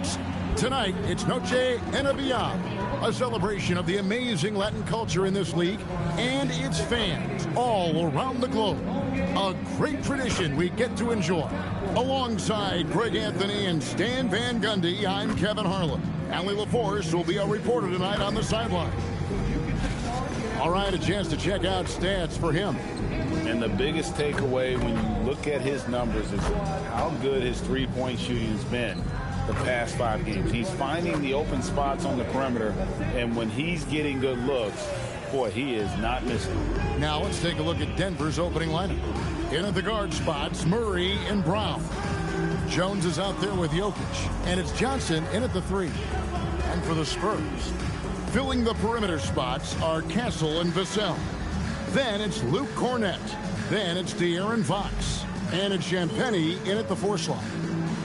sports. Tonight, it's Noche Enabia, a celebration of the amazing Latin culture in this league and its fans all around the globe. A great tradition we get to enjoy. Alongside Greg Anthony and Stan Van Gundy, I'm Kevin Harlan. Allie LaForce will be our reporter tonight on the sideline. All right, a chance to check out stats for him. And the biggest takeaway when you look at his numbers is how good his three-point shooting has been the past 5 games. He's finding the open spots on the perimeter, and when he's getting good looks, boy, he is not missing. Now let's take a look at Denver's opening lineup. In at the guard spots, Murray and Brown. Jones is out there with Jokic, and it's Johnson in at the 3. And for the Spurs, filling the perimeter spots are Castle and Vassell. Then it's Luke Cornett. Then it's De'Aaron Fox. And it's Champagnie in at the 4 slot.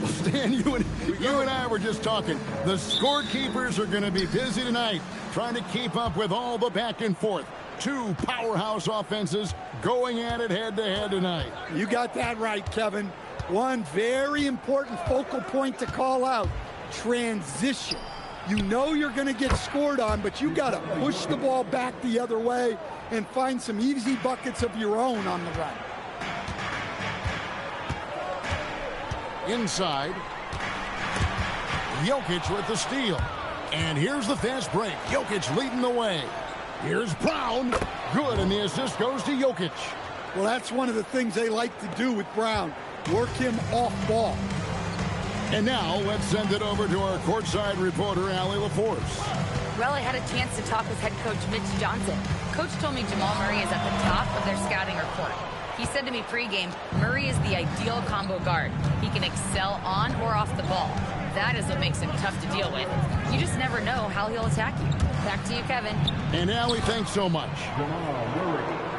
Stan, you and I were just talking. The scorekeepers are going to be busy tonight trying to keep up with all the back and forth. 2 powerhouse offenses going at it head-to-head tonight. You got that right, Kevin. One very important focal point to call out, transition. You know you're going to get scored on, but you got to push the ball back the other way and find some easy buckets of your own on the run. Inside, Jokic with the steal. And here's the fast break. Jokic leading the way. Here's Brown. Good, and the assist goes to Jokic. Well, that's one of the things they like to do with Brown. Work him off ball. And now let's send it over to our courtside reporter, Allie LaForce. Well, I had a chance to talk with head coach Mitch Johnson. Coach told me Jamal Murray is at the top of their scouting report. He said to me pregame, Murray is the ideal combo guard. He can excel on or off the ball. That is what makes him tough to deal with. You just never know how he'll attack you. Back to you, Kevin. And Allie, thanks so much.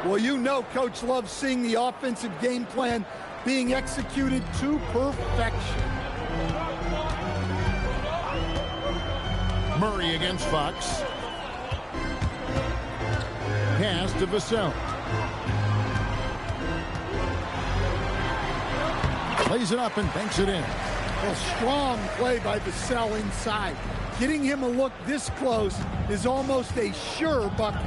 Well, you know Coach loves seeing the offensive game plan being executed to perfection. Murray against Fox. Pass to Vassell. Plays it up and banks it in. A strong play by Vassell inside. Getting him a look this close is almost a sure bucket.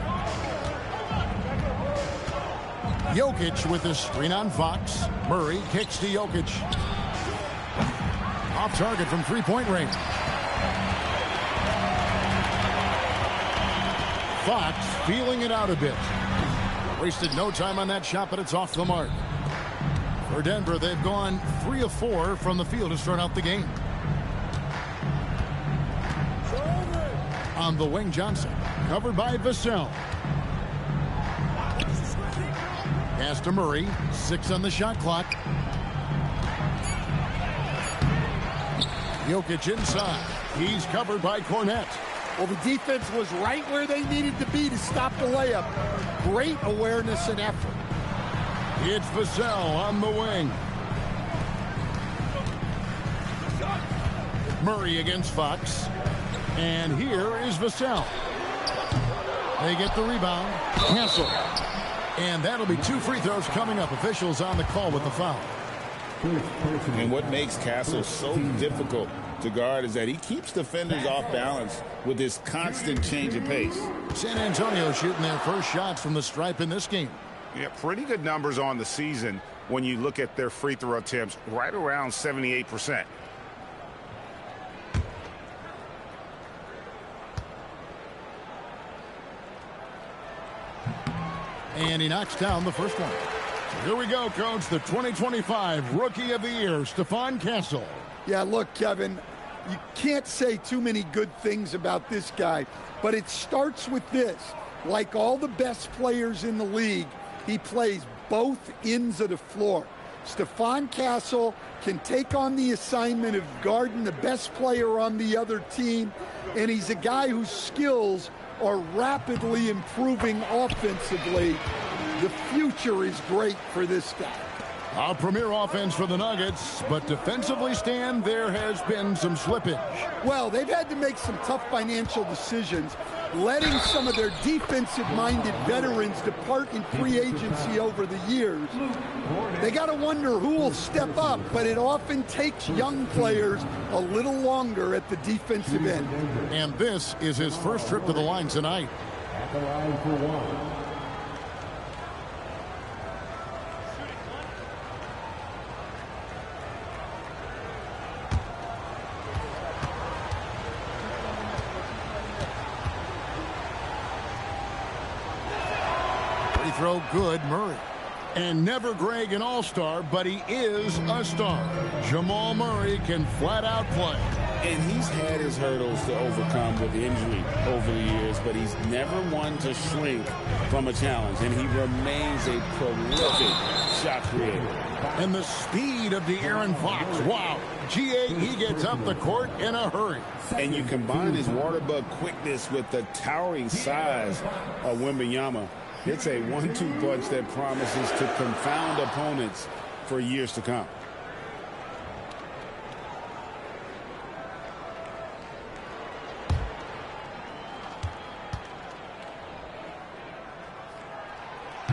Jokic with the screen on Fox. Murray kicks to Jokic. Off target from three-point range. Fox feeling it out a bit. Wasted no time on that shot, but it's off the mark. For Denver, they've gone 3 of 4 from the field to start out the game. On the wing, Johnson. Covered by Vassell. Pass to Murray. 6 on the shot clock. Jokic inside. He's covered by Cornett. Well, the defense was right where they needed to be to stop the layup. Great awareness and effort. It's Vassell on the wing. Murray against Fox. And here is Vassell. They get the rebound. Castle. And that'll be 2 free throws coming up. Officials on the call with the foul. And what makes Castle so difficult to guard is that he keeps defenders off balance with his constant change of pace. San Antonio shooting their first shots from the stripe in this game. Yeah, pretty good numbers on the season when you look at their free throw attempts, right around 78%. And he knocks down the first one. Here we go, Coach. The 2025 Rookie of the Year, Stephon Castle. Yeah, look, Kevin, you can't say too many good things about this guy, but it starts with this. Like all the best players in the league, he plays both ends of the floor. Stephon Castle can take on the assignment of guarding the best player on the other team, and he's a guy whose skills are rapidly improving offensively. The future is great for this guy. A premier offense for the Nuggets, but defensively, Stan, there has been some slippage. Well, they've had to make some tough financial decisions, letting some of their defensive-minded veterans depart in free agency over the years. They got to wonder who will step up, but it often takes young players a little longer at the defensive end. And this is his first trip to the line tonight. At the line for one. Free throw good, Murray. And never Greg an all-star, but he is a star. Jamal Murray can flat out play. And he's had his hurdles to overcome with injury over the years, but he's never one to shrink from a challenge, and he remains a prolific shot creator. And the speed of the Aaron Fox. Wow. GA, he gets up the court in a hurry. And you combine his water bug quickness with the towering size of Wembanyama. It's a 1-2 punch that promises to confound opponents for years to come.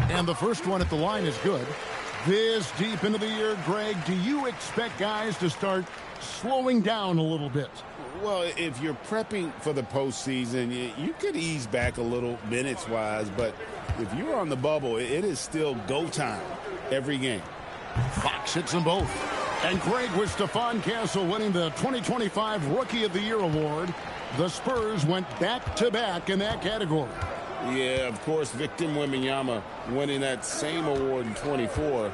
And the first one at the line is good. This deep into the year, Greg, do you expect guys to start slowing down a little bit? Well, if you're prepping for the postseason, you could ease back a little minutes-wise, but if you're on the bubble, it is still go time every game. Fox hits them both. And Greg, with Stephon Castle winning the 2025 Rookie of the Year award, the Spurs went back-to-back in that category. Yeah, of course, Victor Wembanyama winning that same award in 24.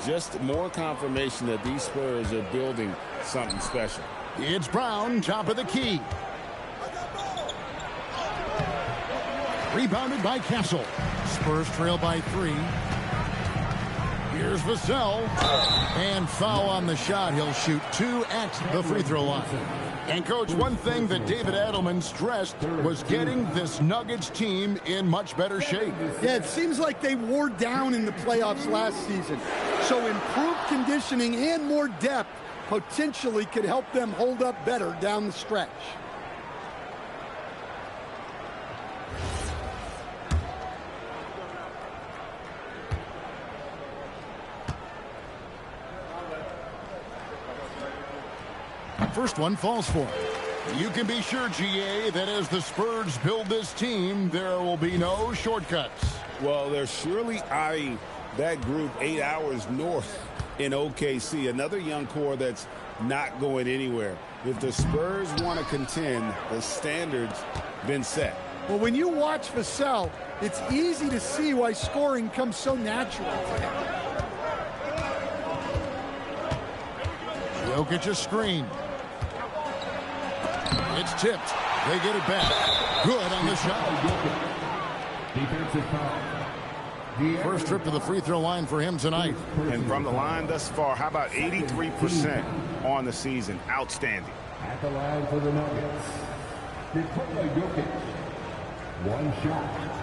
Just more confirmation that these Spurs are building something special. It's Brown, top of the key. Rebounded by Castle. Spurs trail by 3. Here's Vassell. And foul on the shot. He'll shoot 2 at the free throw line. And, Coach, one thing that David Adelman stressed was getting this Nuggets team in much better shape. Yeah, it seems like they wore down in the playoffs last season. So improved conditioning and more depth potentially could help them hold up better down the stretch. First one falls for him. You can be sure, GA, that as the Spurs build this team, there will be no shortcuts. Well, they're surely eyeing that group 8 hours north in OKC. Another young core that's not going anywhere. If the Spurs want to contend, the standard's been set. Well, when you watch Vassell, it's easy to see why scoring comes so natural to him. Jokic's screen. It's tipped. They get it back. Good on the shot. Defensive foul. First trip to the free throw line for him tonight. And from the line thus far, how about 83% on the season? Outstanding. At the line for the Nuggets, Nikola Jokic. One shot.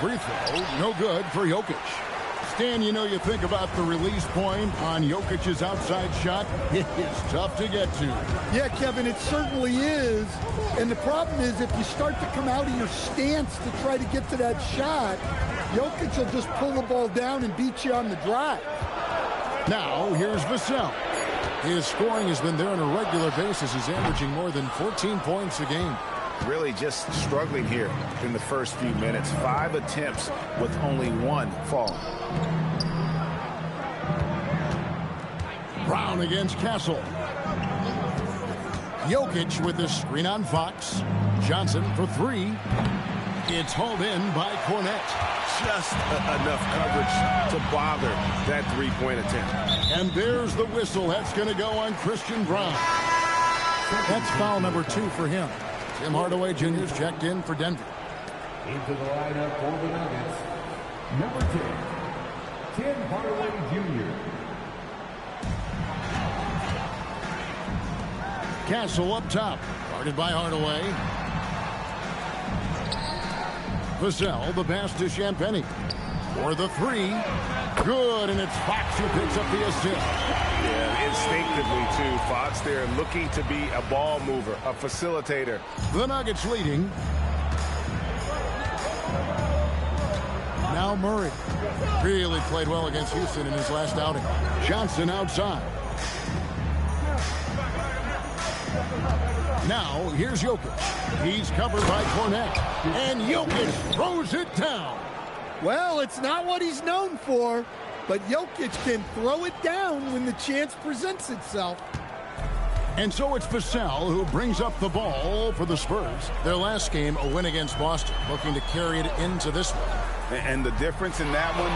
Free throw, no good for Jokic. Stan, you know, you think about the release point on Jokic's outside shot. It is tough to get to. Yeah, Kevin, it certainly is. And the problem is if you start to come out of your stance to try to get to that shot, Jokic will just pull the ball down and beat you on the drive. Now, here's Vassell. His scoring has been there on a regular basis. He's averaging more than 14 points a game. Really just struggling here in the first few minutes. 5 attempts with only 1 falling. Brown against Castle. Jokic with the screen on Fox. Johnson for 3. It's hauled in by Cornette. Just enough coverage to bother that 3-point attempt. And there's the whistle. That's going to go on Christian Brown. That's foul number 2 for him. Tim Hardaway Jr. is checked in for Denver. Into the lineup for the Nuggets, number 10, Tim Hardaway Jr. Castle up top. Guarded by Hardaway. Vassell, the pass to Champagnie. For the three. Good, and it's Fox who picks up the assist. Yeah, instinctively, too. Fox there looking to be a ball mover, a facilitator. The Nuggets leading. Now Murray. Really played well against Houston in his last outing. Johnson outside. Now, here's Jokic. He's covered by Cornet. And Jokic throws it down. Well, it's not what he's known for, but Jokic can throw it down when the chance presents itself. And so it's Vassell who brings up the ball for the Spurs. Their last game, a win against Boston, looking to carry it into this one. And the difference in that one,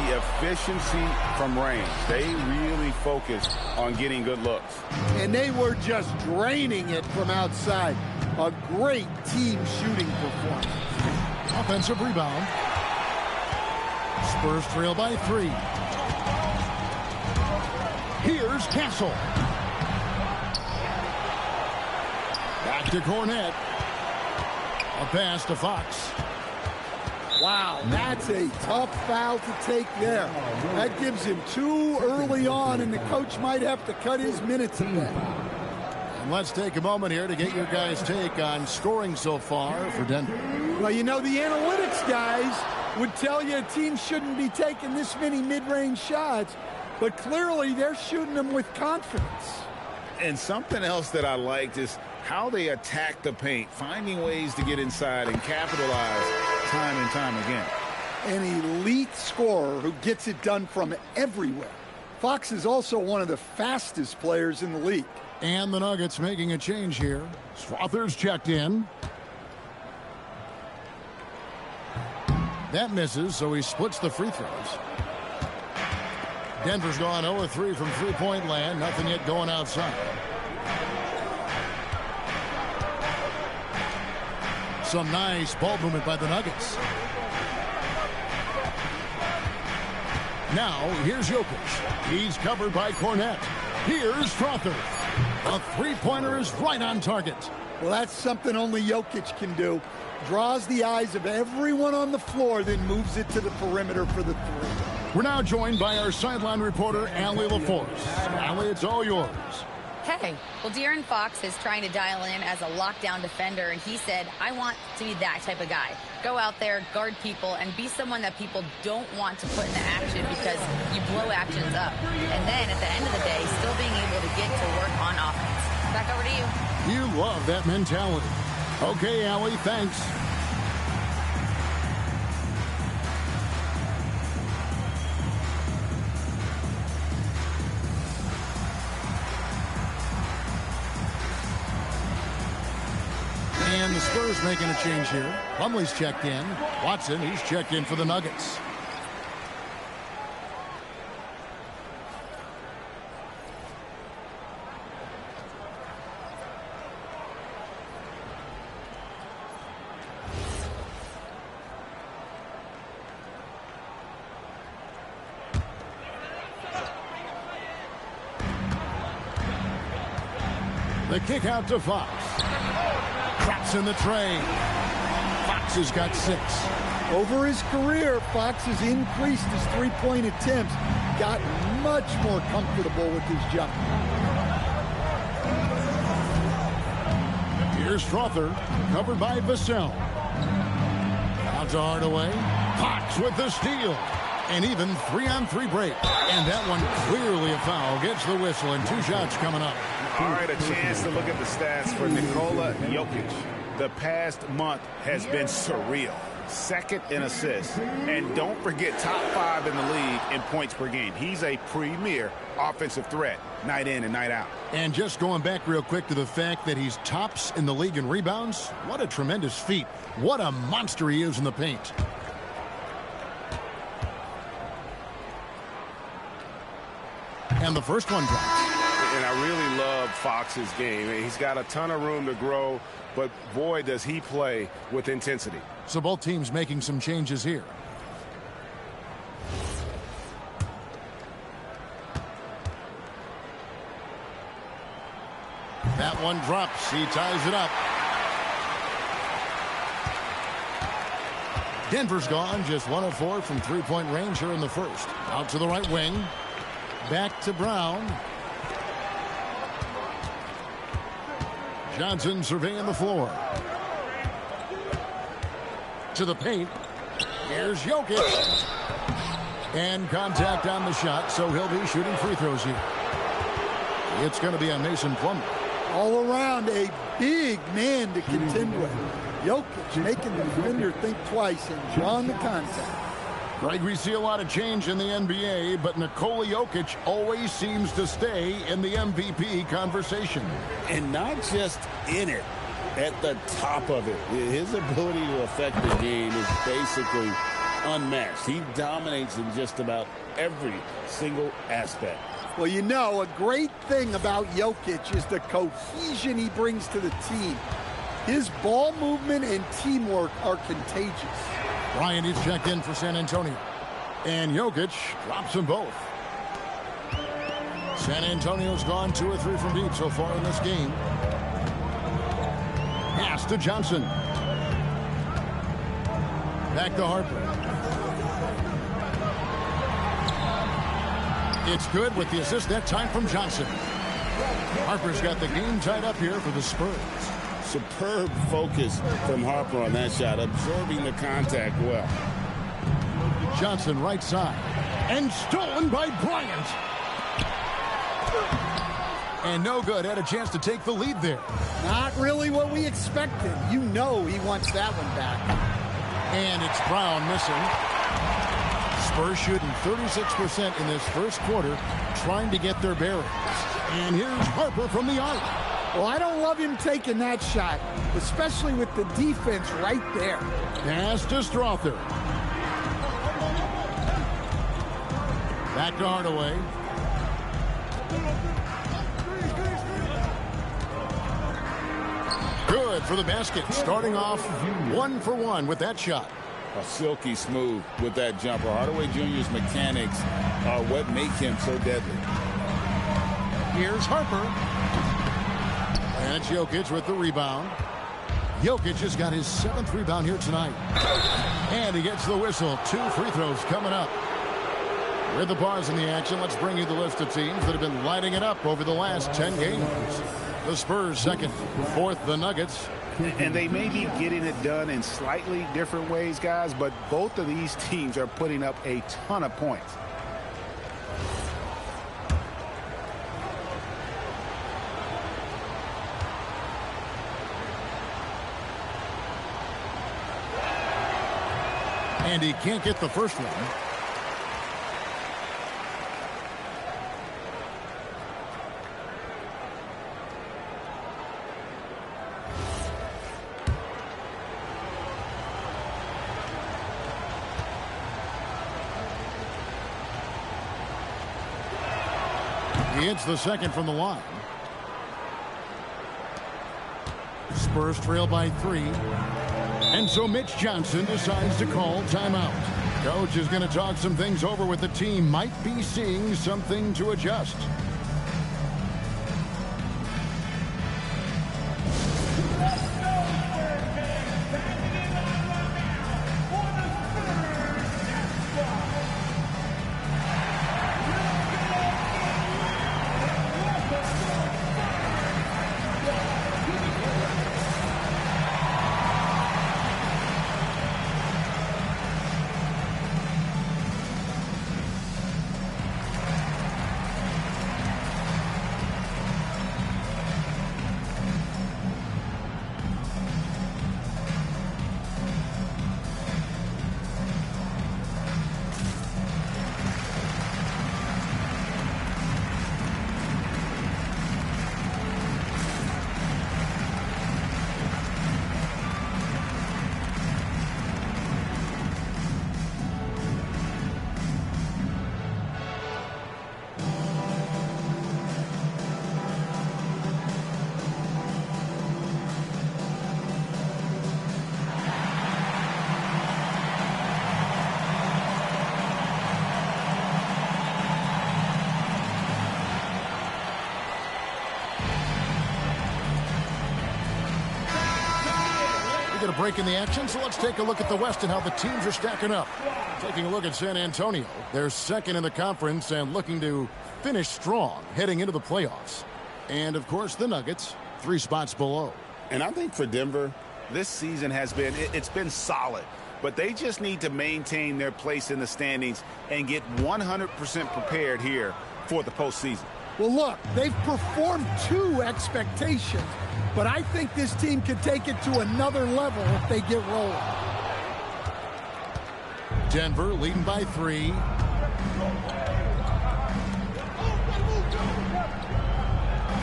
the efficiency from range. They really focused on getting good looks. And they were just draining it from outside. A great team shooting performance. Offensive rebound. Spurs trail by 3. Here's Castle. Back to Cornet. A pass to Fox. Wow, that's a tough foul to take there. That gives him 2 early on, and the coach might have to cut his minutes a bit. And let's take a moment here to get your guys' take on scoring so far for Denver. Well, you know, the analytics guys would tell you a team shouldn't be taking this many mid-range shots, but clearly they're shooting them with confidence. And something else that I liked is how they attack the paint, finding ways to get inside and capitalize time and time again. An elite scorer who gets it done from everywhere. Fox is also one of the fastest players in the league. And the Nuggets making a change here. Strother's checked in. That misses, so he splits the free throws. Denver's gone 0-3 from three-point land. Nothing yet going outside. Some nice ball movement by the Nuggets. Now, here's Jokic. He's covered by Cornet. Here's Strother. A three-pointer is right on target. Well, that's something only Jokic can do. Draws the eyes of everyone on the floor, then moves it to the perimeter for the three. We're now joined by our sideline reporter, Allie LaForce. Allie, it's all yours. Hey, well, De'Aaron Fox is trying to dial in as a lockdown defender, and he said, I want to be that type of guy. Go out there, guard people, and be someone that people don't want to put into action because you blow actions up. And then at the end of the day, still being able to get to work on offense. Back over to you. You love that mentality. Okay, Allie, thanks. And the Spurs making a change here. Plumlee's checked in. Watson, he's checked in for the Nuggets. The kick out to Fox. Traps in the tray. Fox has got 6. Over his career, Fox has increased his three-point attempts, got much more comfortable with his jump. Here's Strother, covered by Vassell. Out to Hardaway. Fox with the steal. And even 3-on-3 break. And that one clearly a foul. Gets the whistle, and 2 shots coming up. All right, a chance to look at the stats for Nikola Jokic. The past month has been surreal. Second in assists. And don't forget, top 5 in the league in points per game. He's a premier offensive threat, night in and night out. And just going back real quick to the fact that he's tops in the league in rebounds. What a tremendous feat. What a monster he is in the paint. And the first one drops. And I really love Fox's game. He's got a ton of room to grow, but boy, does he play with intensity. So both teams making some changes here. That That one drops. He ties it up. Denver's gone just 1 of 4 from three-point range here in the first. Out to the right wing. Back to Brown. Johnson surveying the floor. To the paint. Here's Jokic. And contact on the shot, so he'll be shooting free throws here. It's going to be on Mason Plumlee. All around a big man to contend with. Jokic making the defender think twice and drawing the contact. Greg, we see a lot of change in the NBA, but Nikola Jokic always seems to stay in the MVP conversation. And not just in it, at the top of it. His ability to affect the game is basically unmatched. He dominates in just about every single aspect. Well, you know, a great thing about Jokic is the cohesion he brings to the team. His ball movement and teamwork are contagious. Bryant is checked in for San Antonio. And Jokic drops them both. San Antonio's gone 2 or 3 from deep so far in this game. Pass to Johnson. Back to Harper. It's good with the assist that time from Johnson. Harper's got the game tied up here for the Spurs. Superb focus from Harper on that shot, absorbing the contact well. Johnson right side. And stolen by Bryant. And no good. Had a chance to take the lead there. Not really what we expected. You know he wants that one back. And it's Brown missing. Spurs shooting 36% in this first quarter, trying to get their bearings. And here's Harper from the arc. Well, I don't love him taking that shot, especially with the defense right there. Pass to Strother. Back to Hardaway. Good for the basket. Starting off 1 for 1 with that shot. A silky smooth with that jumper. Hardaway Jr.'s mechanics are what make him so deadly. Here's Harper. And it's Jokic with the rebound. Jokic has got his 7th rebound here tonight. And he gets the whistle. 2 free throws coming up. With the bars in the action, let's bring you the list of teams that have been lighting it up over the last 10 games. The Spurs second, 4th the Nuggets. And they may be getting it done in slightly different ways, guys, but both of these teams are putting up a ton of points. And he can't get the first one. He hits the second from the line. Spurs trail by 3. And so Mitch Johnson decides to call timeout. Coach is going to talk some things over with the team. Might be seeing something to adjust. break in the action, so let's take a look at the West and how the teams are stacking up. Taking a look at San Antonio. They're second in the conference and looking to finish strong heading into the playoffs. And, of course, the Nuggets, 3 spots below. And I think for Denver, this season has been, it's been solid. But they just need to maintain their place in the standings and get 100% prepared here for the postseason. Well, look, they've performed to expectations, but I think this team can take it to another level if they get rolling. Denver leading by 3.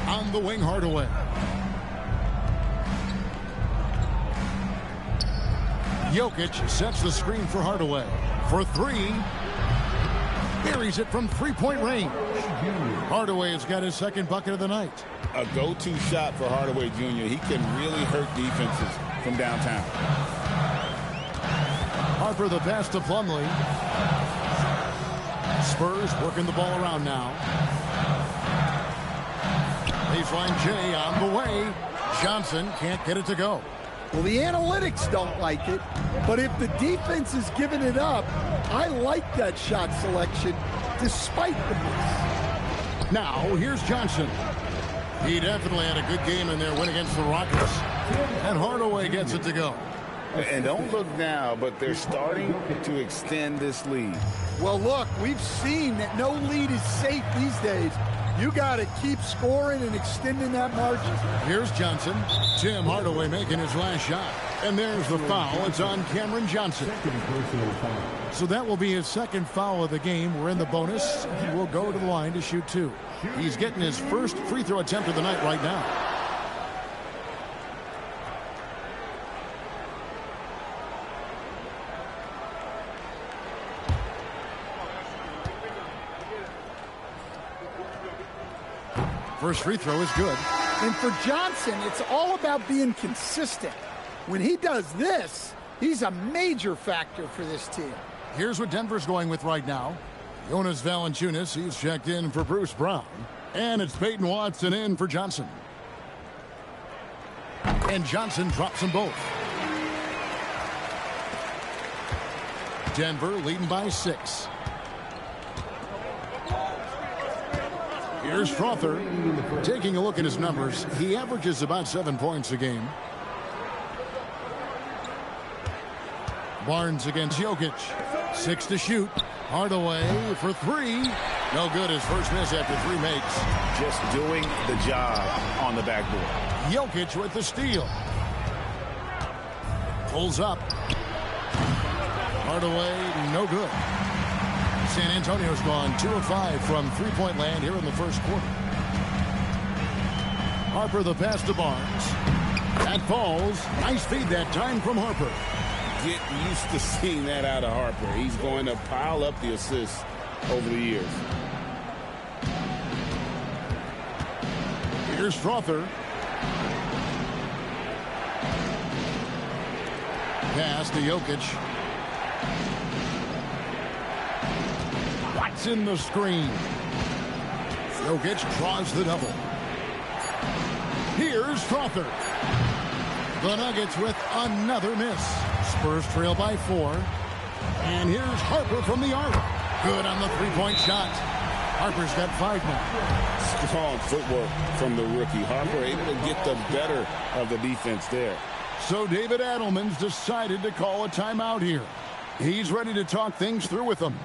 On the wing, Hardaway. Jokic sets the screen for Hardaway. For 3. Buries it from 3-point range. Hardaway has got his second bucket of the night. A go-to shot for Hardaway Jr. He can really hurt defenses from downtown. Harper the pass to Plumlee. Spurs working the ball around now. Baseline J on the way. Johnson can't get it to go. Well, the analytics don't like it, but if the defense is giving it up, I like that shot selection despite the miss. Now, here's Johnson. He definitely had a good game in their win against the Rockets. And Hardaway gets it to go. And don't look now, but they're starting to extend this lead. Well, look, we've seen that no lead is safe these days. You got to keep scoring and extending that margin. Here's Johnson. Tim Hardaway making his last shot. And there's the foul. It's on Cameron Johnson. So that will be his second foul of the game. We're in the bonus. He will go to the line to shoot 2. He's getting his first free throw attempt of the night right now. First free throw is good. And for Johnson, it's all about being consistent. When he does this, he's a major factor for this team. Here's what Denver's going with right now. Jonas Valanciunas, he's checked in for Bruce Brown. And it's Peyton Watson in for Johnson. And Johnson drops them both. Denver leading by 6. Here's Strother. Taking a look at his numbers, he averages about 7 points a game. Barnes against Jokic. 6 to shoot. Hardaway for 3. No good. His first miss after 3 makes. Just doing the job on the backboard. Jokic with the steal. Pulls up. Hardaway, no good. San Antonio's gone 2 of 5 from three-point land here in the first quarter. Harper the pass to Barnes. That falls. Nice feed that time from Harper. Get used to seeing that out of Harper. He's going to pile up the assists over the years. Here's Strother. Pass to Jokic. Watson the screen. Jokic draws the double. Here's Strother. The Nuggets with another miss. Spurs trail by 4. And here's Harper from the arc. Good on the three-point shot. Harper's got 5 now. Strong footwork from the rookie. Harper able to get the better of the defense there. So David Adelman's decided to call a timeout here. He's ready to talk things through with them.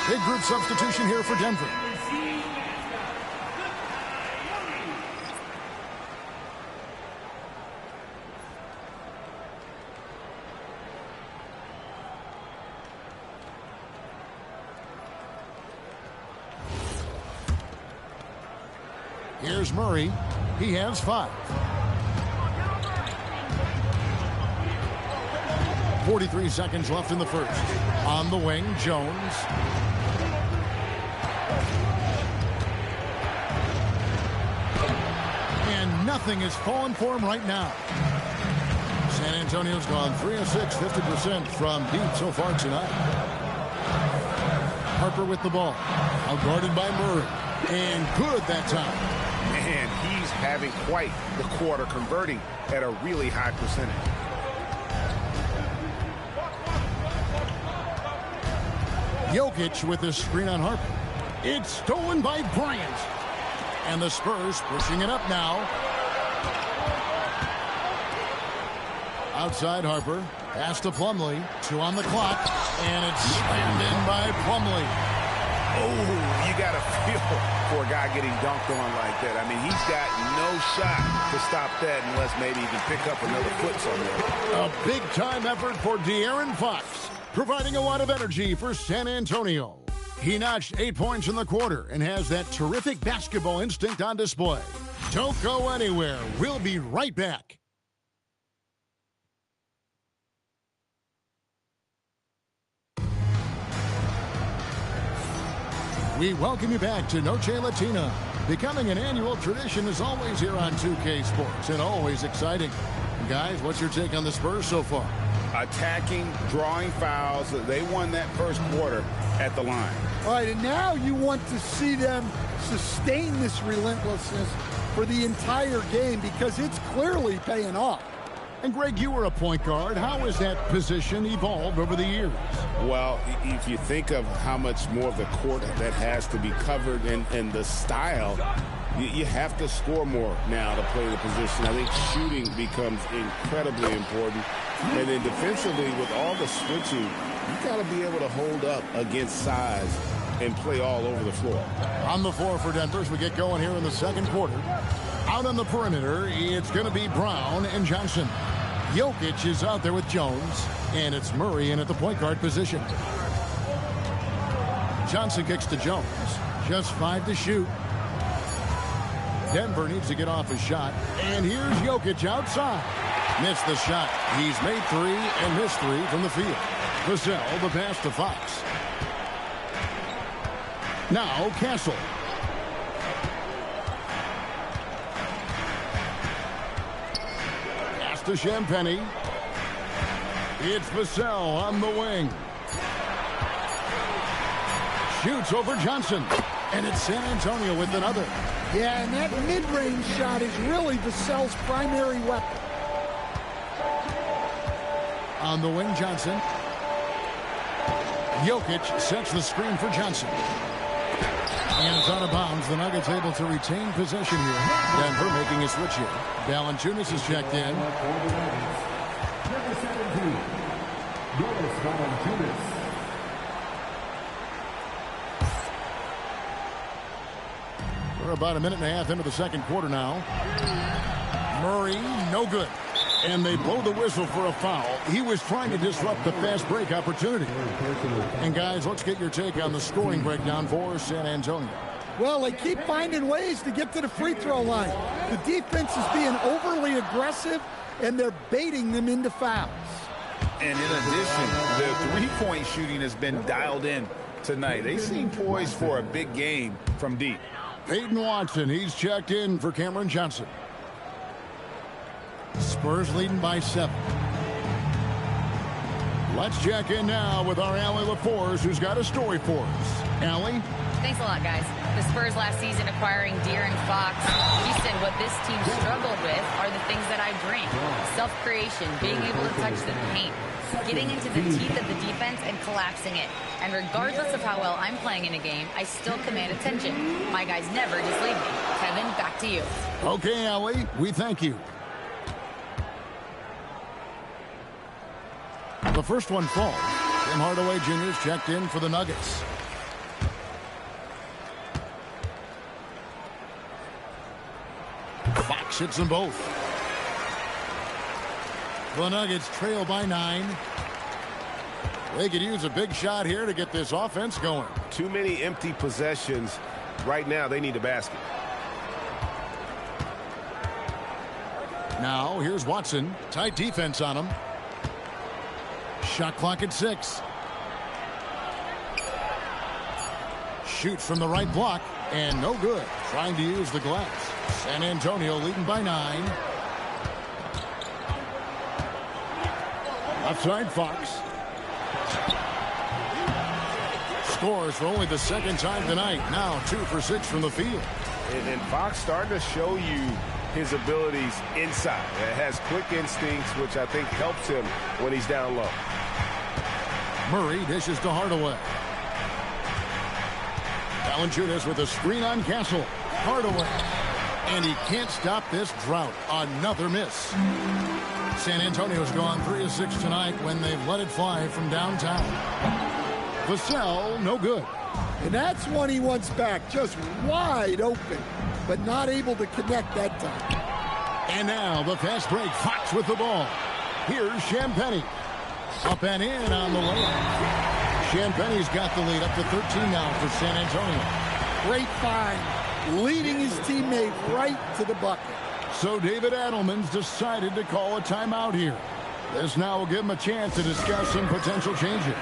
Big group substitution here for Denver. Here's Murray. He has 5. 43 seconds left in the first. On the wing, Jones. And nothing is falling for him right now. San Antonio's gone 3 of 6, 50% from deep so far tonight. Harper with the ball. Outguarded by Murray. And good that time. Man, he's having quite the quarter, converting at a really high percentage. Jokic with this screen on Harper. It's stolen by Bryant. And the Spurs pushing it up now. Outside Harper. Pass to Plumlee. 2 on the clock. And it's slammed in by Plumlee. Oh, you got to feel for a guy getting dunked on like that. I mean, he's got no shot to stop that unless maybe he can pick up another foot somewhere. A big-time effort for De'Aaron Fox, providing a lot of energy for San Antonio. He notched 8 points in the quarter and has that terrific basketball instinct on display. Don't go anywhere. We'll be right back. We welcome you back to Noche Latina. Becoming an annual tradition is always here on 2K Sports and always exciting. Guys, what's your take on the Spurs so far? Attacking, drawing fouls. They won that first quarter at the line. All right, and now you want to see them sustain this relentlessness for the entire game because it's clearly paying off. And Greg, you were a point guard. How has that position evolved over the years? Well, if you think of how much more of the court that has to be covered and the style, you have to score more now to play the position. I think shooting becomes incredibly important. And then defensively, with all the switching, you got to be able to hold up against size and play all over the floor. On the floor for Denver as we get going here in the second quarter. Out on the perimeter, it's going to be Brown and Johnson. Jokic is out there with Jones, and it's Murray in at the point guard position. Johnson kicks to Jones. Just 5 to shoot. Denver needs to get off his shot. And here's Jokic outside. Missed the shot. He's made 3 and missed 3 from the field. Vassell, the pass to Fox. Now Castle. Pass to Champagny. It's Vassell on the wing. Shoots over Johnson. And it's San Antonio with another. Yeah, and that mid-range shot is really Vassell's primary weapon. On the wing, Johnson. Jokic sets the screen for Johnson. And it's out of bounds. The Nuggets able to retain possession here. Denver making a switch here. Valanciunas is checked in. Number 17, Valanciunas. We're about a minute and a half into the second quarter now. Murray, no good. And they blow the whistle for a foul. He was trying to disrupt the fast break opportunity. And guys, let's get your take on the scoring breakdown for San Antonio. Well, they keep finding ways to get to the free throw line. The defense is being overly aggressive, and they're baiting them into fouls. And in addition, the three-point shooting has been dialed in tonight. They seem poised for a big game from deep. Peyton Watson, he's checked in for Cameron Johnson. Spurs leading by 7. Let's check in now with our Allie LaForce, who's got a story for us. Allie? Thanks a lot, guys. The Spurs last season acquiring De'Aaron Fox. He said what this team struggled with are the things that I bring. Self-creation, being able to touch the paint, getting into the teeth of the defense and collapsing it. And regardless of how well I'm playing in a game, I still command attention. My guys never just leave me. Kevin, back to you. Okay, Allie, we thank you. The first one falls. Tim Hardaway Jr. is checked in for the Nuggets. Fox hits them both. The Nuggets trail by 9. They could use a big shot here to get this offense going. Too many empty possessions. Right now, they need a basket. Now here's Watson. Tight defense on him. Shot clock at 6. Shoots from the right block, and no good. Trying to use the glass. San Antonio leading by 9. Outside Fox. Scores for only the second time tonight. Now 2 for 6 from the field. And Fox starting to show you his abilities inside. It has quick instincts, which I think helps him when he's down low. Murray dishes to Hardaway. Valanciunas with a screen on Castle. Hardaway. And he can't stop this drought. Another miss. San Antonio's gone 3 of 6 tonight when they've let it fly from downtown. Vassell, no good. And that's one he wants back. Just wide open, but not able to connect that time. And now the fast break. Fox with the ball. Here's Champagnie. Up and in on the layup. Champagnie's got the lead up to 13 now for San Antonio. Great find, leading his teammate right to the bucket. So David Adelman's decided to call a timeout here. This now will give him a chance to discuss some potential changes.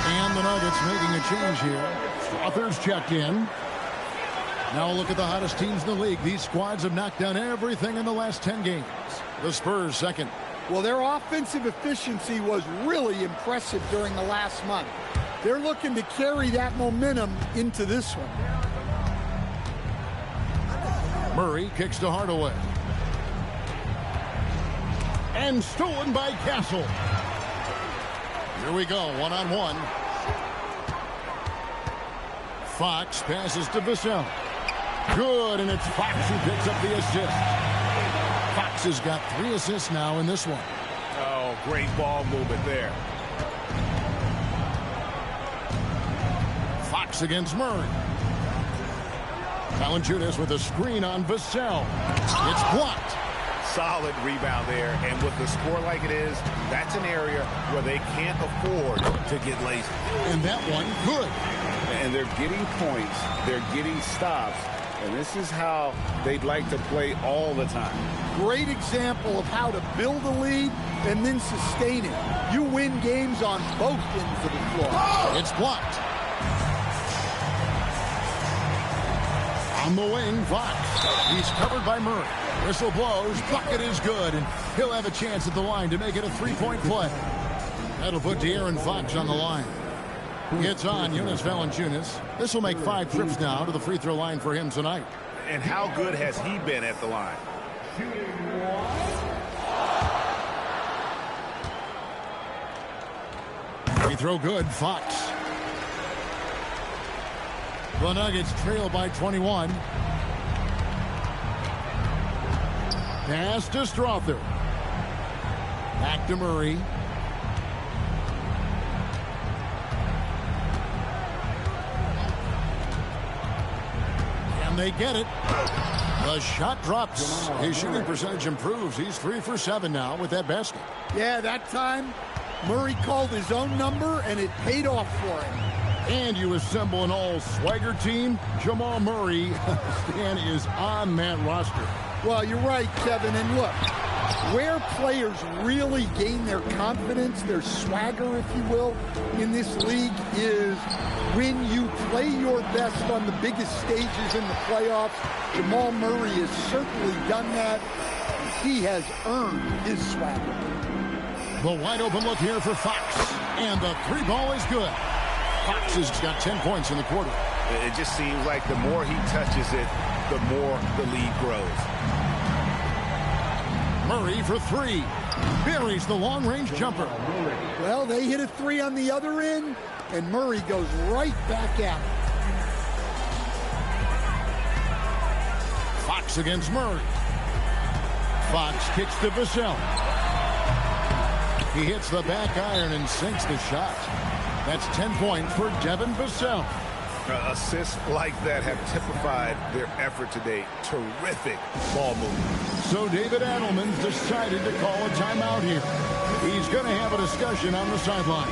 And the Nuggets making a change here. Strother's checked in. Now a look at the hottest teams in the league. These squads have knocked down everything in the last 10 games. The Spurs second. Well, their offensive efficiency was really impressive during the last month. They're looking to carry that momentum into this one. Murray kicks to Hardaway. And stolen by Castle. Here we go, one-on-one. Fox passes to Vassell. Good, and it's Fox who picks up the assist. Fox has got 3 assists now in this one. Oh, great ball movement there. Fox against Murray. Valanciunas with a screen on Vassell. It's blocked. Solid rebound there, and with the score like it is, that's an area where they can't afford to get lazy. And that one, good. And they're getting points, they're getting stops, and this is how they'd like to play all the time. Great example of how to build a lead and then sustain it. You win games on both ends of the floor. It's blocked. On the wing, Fox. He's covered by Murray. Whistle blows. Bucket is good, and he'll have a chance at the line to make it a 3-point play. That'll put De'Aaron Fox on the line. It's on Jonas Valanciunas. This will make 5 trips now to the free throw line for him tonight. And how good has he been at the line? Free throw good, Fox. The Nuggets trail by 21. Pass to Strother. Back to Murray. And they get it. The shot drops. His shooting percentage improves. He's 3 for 7 now with that basket. Yeah, that time Murray called his own number, and it paid off for him. And you assemble an all-swagger team. Jamal Murray, Stan, is on that roster. Well, you're right, Kevin. And look, where players really gain their confidence, their swagger, if you will, in this league is when you play your best on the biggest stages in the playoffs. Jamal Murray has certainly done that. He has earned his swagger. The wide open look here for Fox. And the 3 ball is good. Fox has got 10 points in the quarter. It just seems like the more he touches it, the more the lead grows. Murray for 3. Buries the long-range jumper. Well, they hit a 3 on the other end, and Murray goes right back at it. Fox against Murray. Fox kicks to Vassell. He hits the back iron and sinks the shot. That's 10 points for Devin Vassell. Assists like that have typified their effort today. Terrific ball movement. So David Adelman's decided to call a timeout here. He's going to have a discussion on the sideline.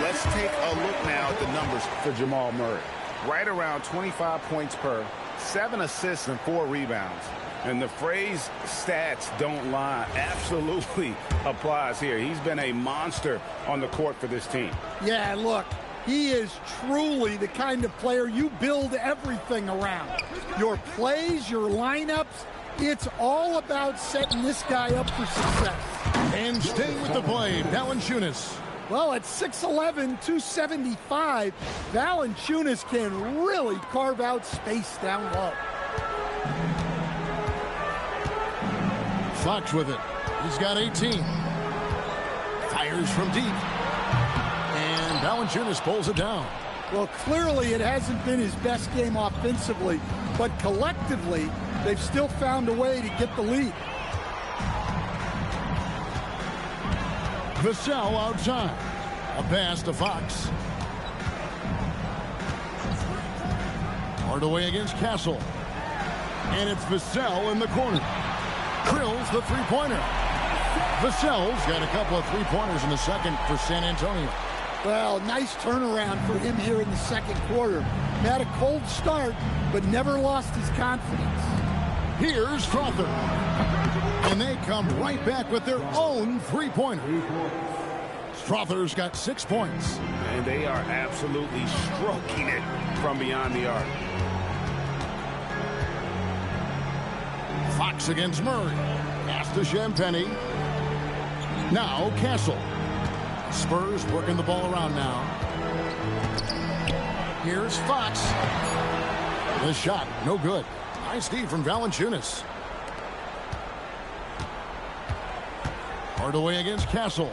Let's take a look now at the numbers for Jamal Murray. Right around 25 points per, 7 assists and 4 rebounds. And the phrase stats don't lie absolutely applies here. He's been a monster on the court for this team. Yeah, look, he is truly the kind of player you build everything around. Your plays, your lineups, it's all about setting this guy up for success. And staying with the play, Valanciunas. Well, at 6'11", 275, Valanciunas can really carve out space down low. Fox with it. He's got 18. Fires from deep. And Valanciunas pulls it down. Well, clearly it hasn't been his best game offensively, but collectively, they've still found a way to get the lead. Vassell outside. A pass to Fox. Hardaway against Castle. And it's Vassell in the corner. Drills the three-pointer. Vassell's got a couple of three-pointers in the second for San Antonio. Well, nice turnaround for him here in the second quarter. Had a cold start, but never lost his confidence. Here's Strother. And they come right back with their own three-pointer. Strother's got 6 points. And they are absolutely stroking it from beyond the arc. Fox against Murray. Pass to Champagny. Now Castle. Spurs working the ball around now. Here's Fox. The shot, no good. Nice D from Valanciunas. Hardaway against Castle.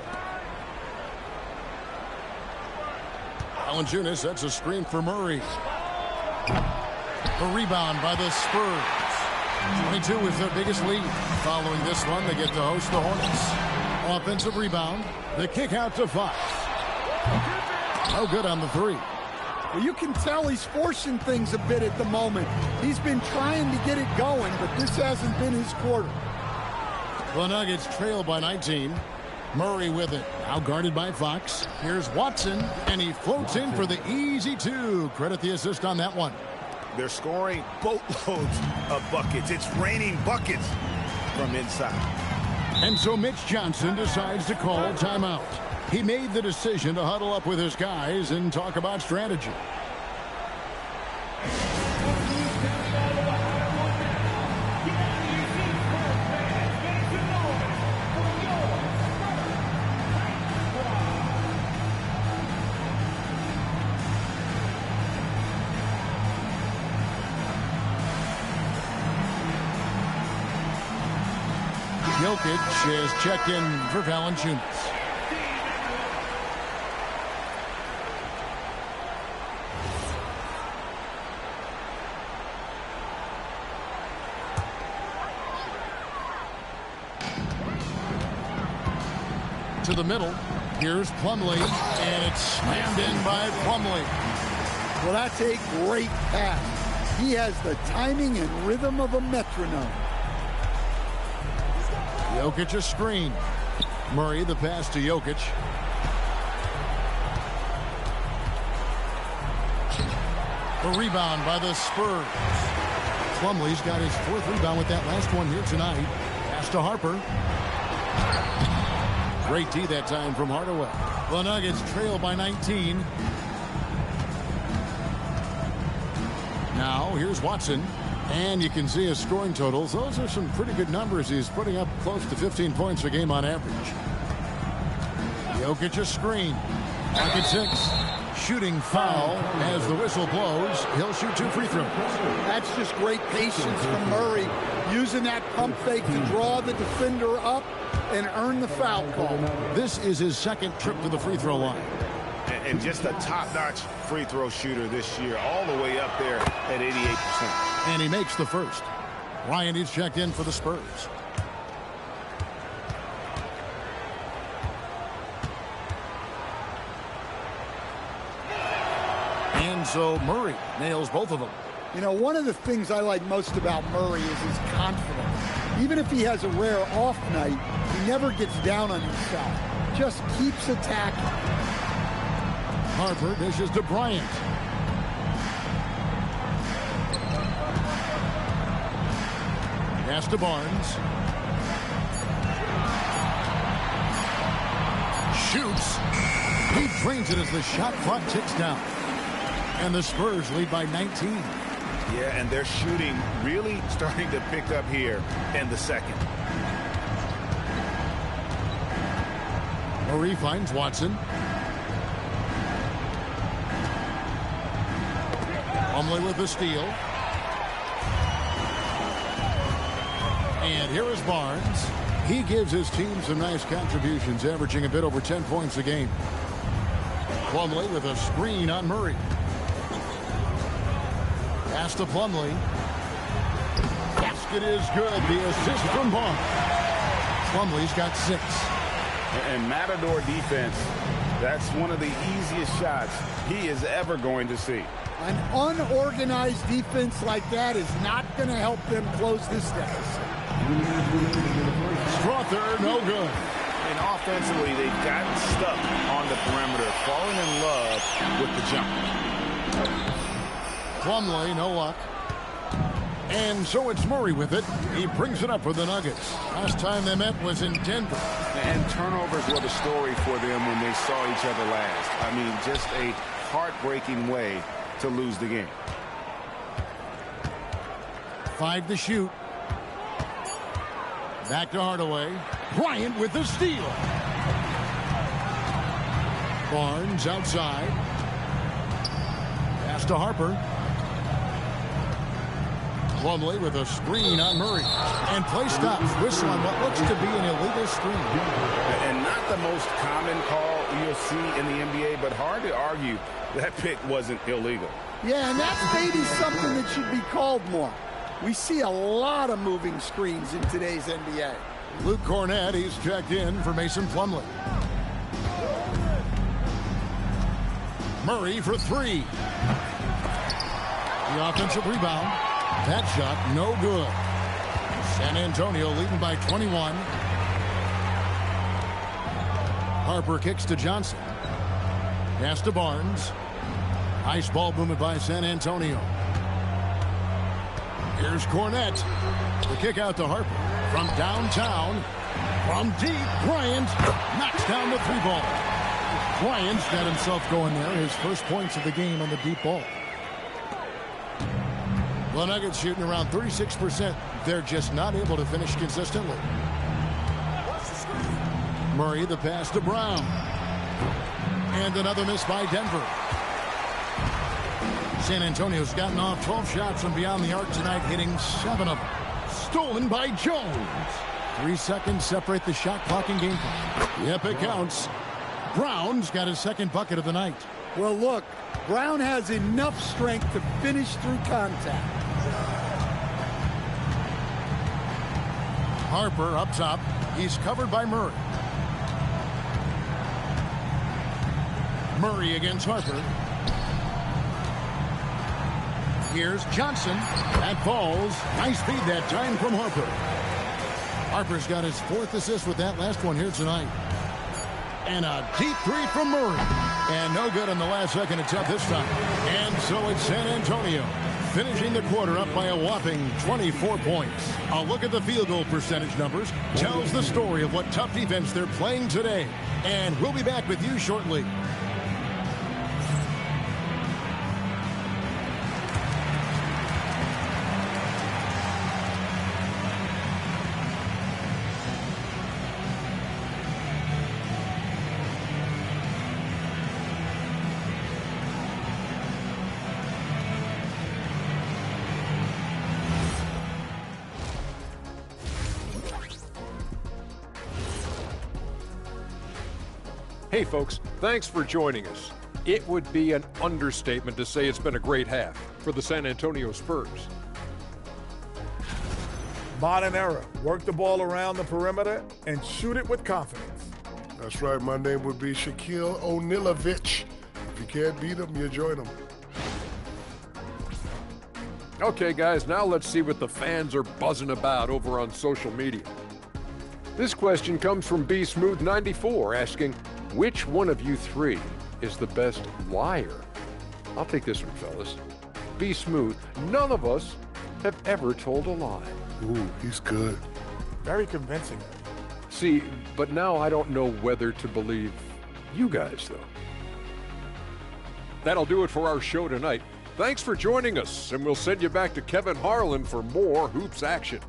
Valanciunas sets a screen for Murray. A rebound by the Spurs. 22 is their biggest lead. Following this one, they get to host the Hornets. Offensive rebound. The kick out to Fox. No good on the three. Well, you can tell he's forcing things a bit at the moment. He's been trying to get it going, but this hasn't been his quarter. The Nuggets trail by 19. Murray with it. Now guarded by Fox. Here's Watson, and he floats in for the easy two. Credit the assist on that one. They're scoring boatloads of buckets. It's raining buckets from inside. And so Mitch Johnson decides to call timeout. He made the decision to huddle up with his guys and talk about strategy. Jokic has checked in for Valanciunas. To the middle. Here's Plumlee, and it's slammed in by Plumlee. Well, that's a great pass. He has the timing and rhythm of a metronome. Jokic a screen. Murray the pass to Jokic. The rebound by the Spurs. Plumlee's got his 4th rebound with that last one here tonight. Pass to Harper. Great D that time from Hardaway. The Nuggets trail by 19. Now here's Watson. And you can see his scoring totals. Those are some pretty good numbers. He's putting up close to 15 points a game on average. Jokic a screen. Pocket 6. Shooting foul as the whistle blows. He'll shoot 2 free throws. That's just great patience from Murray, using that pump fake to draw the defender up and earn the foul call. This is his second trip to the free throw line. And just a top-notch free throw shooter this year, all the way up there at 88%. And he makes the first. Ryan is checked in for the Spurs. And so Murray nails both of them. You know, one of the things I like most about Murray is his confidence. Even if he has a rare off night, he never gets down on himself. Just keeps attacking. Harper dishes to Bryant. Pass to Barnes. Shoots. He drains it as the shot clock ticks down. And the Spurs lead by 19. Yeah, and their shooting really starting to pick up here in the second. Murray finds Watson. Plumlee with the steal. And here is Barnes. He gives his team some nice contributions, averaging a bit over 10 points a game. Plumlee with a screen on Murray. Pass to Plumlee. Basket is good. The assist from Barnes. Plumlee's got 6. And Matador defense, that's one of the easiest shots he is ever going to see. An unorganized defense like that is not going to help them close this deficit. Strother, no good. And offensively, they've gotten stuck on the perimeter, falling in love with the jump. Plumlee, no luck. And so it's Murray with it. He brings it up for the Nuggets. Last time they met was in Denver. And turnovers were the story for them when they saw each other last. I mean, just a heartbreaking way to lose the game. 5 to shoot. Back to Hardaway. Bryant with the steal. Barnes outside. Pass to Harper. Plumlee with a screen on Murray. And play stops. Whistle on what looks to be an illegal screen. And not the most common call you'll see in the NBA, but hard to argue that pick wasn't illegal. Yeah, and that's maybe something that should be called more. We see a lot of moving screens in today's NBA. Luke Cornett, he's checked in for Mason Plumlee. Murray for 3. The offensive rebound. That shot, no good. San Antonio leading by 21. Harper kicks to Johnson. Pass to Barnes. Nice ball movement by San Antonio. Here's Cornett. The kick out to Harper. From downtown. From deep, Bryant knocks down the 3-ball. Bryant's got himself going there. His first points of the game on the deep ball. The Nuggets shooting around 36%. They're just not able to finish consistently. Murray, the pass to Brown. And another miss by Denver. San Antonio's gotten off 12 shots from beyond the arc tonight, hitting 7 of them. Stolen by Jones. 3 seconds separate the shot clock and game clock. Yep, it counts. Brown's got his second bucket of the night. Well, look, Brown has enough strength to finish through contact. Harper up top. He's covered by Murray. Murray against Harper. Here's Johnson. That falls. Nice feed that time from Harper. Harper's got his 4th assist with that last one here tonight. And a deep 3 from Murray. And no good on the last second attempt this time. And so it's San Antonio finishing the quarter up by a whopping 24 points. A look at the field goal percentage numbers tells the story of what tough defense they're playing today. And we'll be back with you shortly. Hey, folks, thanks for joining us. It would be an understatement to say it's been a great half for the San Antonio Spurs. Modern era. Work the ball around the perimeter and shoot it with confidence. That's right. My name would be Shaquille O'Nealovich. If you can't beat him, you join him. Okay, guys, now let's see what the fans are buzzing about over on social media. This question comes from B-Smooth94 asking, which one of you three is the best liar? I'll take this one, fellas. B-Smooth, none of us have ever told a lie. Ooh, he's good. Very convincing. See, but now I don't know whether to believe you guys, though. That'll do it for our show tonight. Thanks for joining us, and we'll send you back to Kevin Harlan for more Hoops action.